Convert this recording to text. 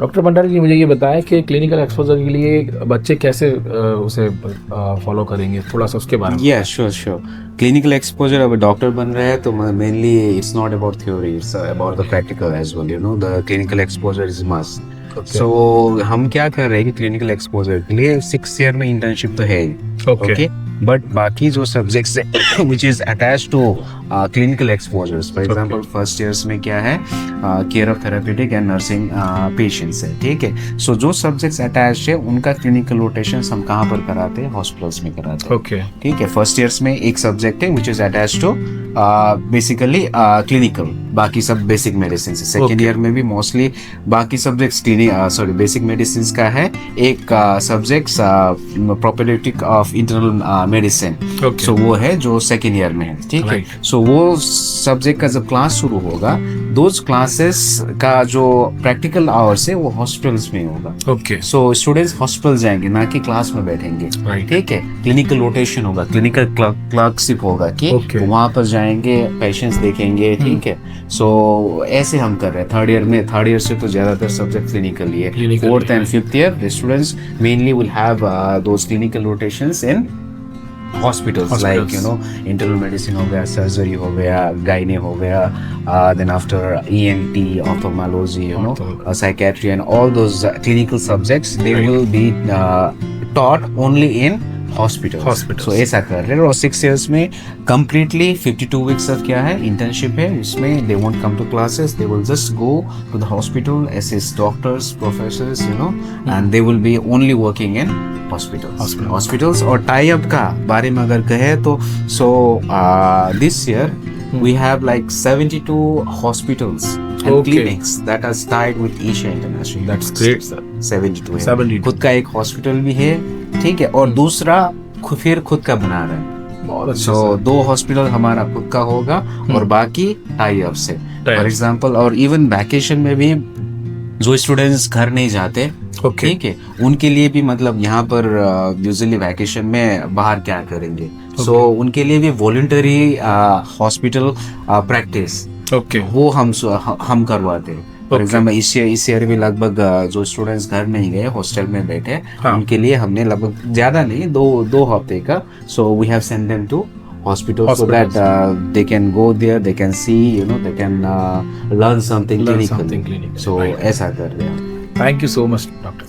Doctor Bhandari जी, मुझे ये बताएं कि क्लिनिकल एक्सपोजर के लिए बच्चे कैसे उसे फॉलो करेंगे, थोड़ा सा उसके बारे में या बताएं। Sure sure. क्लिनिकल एक्सपोजर, अब डॉक्टर बन रहे हैं तो mainly it's not about theory, it's about the practical as well, you know the clinical exposure is must. Okay. So हम क्या कर रहे हैं कि क्लिनिकल एक्सपोजर के लिए 6 ईयर में इंटर्नशिप तो है ही, ओके। ओके। बट बाकी जो सब्जेक्ट्स है which is attach to clinical exposures, for example first years में क्या है, care of therapeutic and nursing patients है, ठीक है। सो जो सब्जेक्ट्स अटैच है उनका क्लिनिकल रोटेशन हम कहाँ पर कराते हैं, हॉस्पिटल्स में कराते हैं, ओके। ठीक है। फर्स्ट ईयर्स में एक सब्जेक्ट है which is attach to basically clinical, बाकी सब बेसिक मेडिसिन है। Second Okay. ईयर में भी मोस्टली बाकी सब्जेक्ट्स सॉरी बेसिक मेडिसिन का है, एक subject propaedeutic of internal medicine, Okay. So वो है जो सेकेंड ईयर में है, ठीक है। Right. सो वो सब्जेक्ट का जब क्लास शुरू होगा, दोज क्लासेस का जो प्रैक्टिकल आवर्स है वो हॉस्पिटल्स में होगा। ओके। सो स्टूडेंट्स हॉस्पिटल जाएंगे, ना कि क्लास में बैठेंगे, Right. ठीक है। क्लिनिकल रोटेशन होगा, क्लिनिकल क्लर्कशिप होगा कि Okay. वहां पर जाएंगे, पेशेंट्स देखेंगे, ठीक है। सो ऐसे हम कर रहे हैं थर्ड ईयर में। थर्ड ईयर से तो ज्यादातर सब्जेक्ट क्लिनिकल ही है। Clinical फोर्थ ही and fifth year the students mainly will have those clinical rotations in hospitals, like you know internal medicine हो गया, सर्जरी हो गया, गाइने हो गया, then after ENT, ophthalmology, you know psychiatry and all those clinical subjects, they Right. will be taught only in hospitals. Hospitals. So ऐसा कर रहे हैं। और 6 years में completely 52 weeks of क्या है, internship है। उसमें they won't come to classes, they will just go to the hospital, assist doctors, professors, you know, and they will be only working in hospitals. और tie up का बारे में अगर कहे तो this year we have like 72 hospitals and Okay. clinics that are tied with Isha International. That's great, sir. 72 है। 72. खुद का एक हॉस्पिटल भी है, ठीक है। और दूसरा फिर खुद का बना रहा है। बहुत अच्छा सो sir. 2 हॉस्पिटल हमारा खुद का होगा और बाकी टाई अप से, फॉर एग्जांपल। और इवन वैकेशन में भी जो स्टूडेंट्स घर नहीं जाते, Okay. ठीक है, उनके लिए भी मतलब यहाँ पर यूजुअली वैकेशन में बाहर क्या करेंगे, सो उनके लिए भी वॉलंटरी हॉस्पिटल प्रैक्टिस Okay. वो हम करवाते हैं। फॉर एग्जाम्पल इस ईयर भी लगभग जो स्टूडेंट्स घर नहीं गए, हॉस्टल में बैठे, हाँ. उनके लिए हमने लगभग ज्यादा नहीं, दो हफ्ते का, so we have send them to hospital so that they can go there, they can see, you know, they can learn something clinical. clinical. So Right. ऐसा कर रहे हैं। Thank you so much, doctor.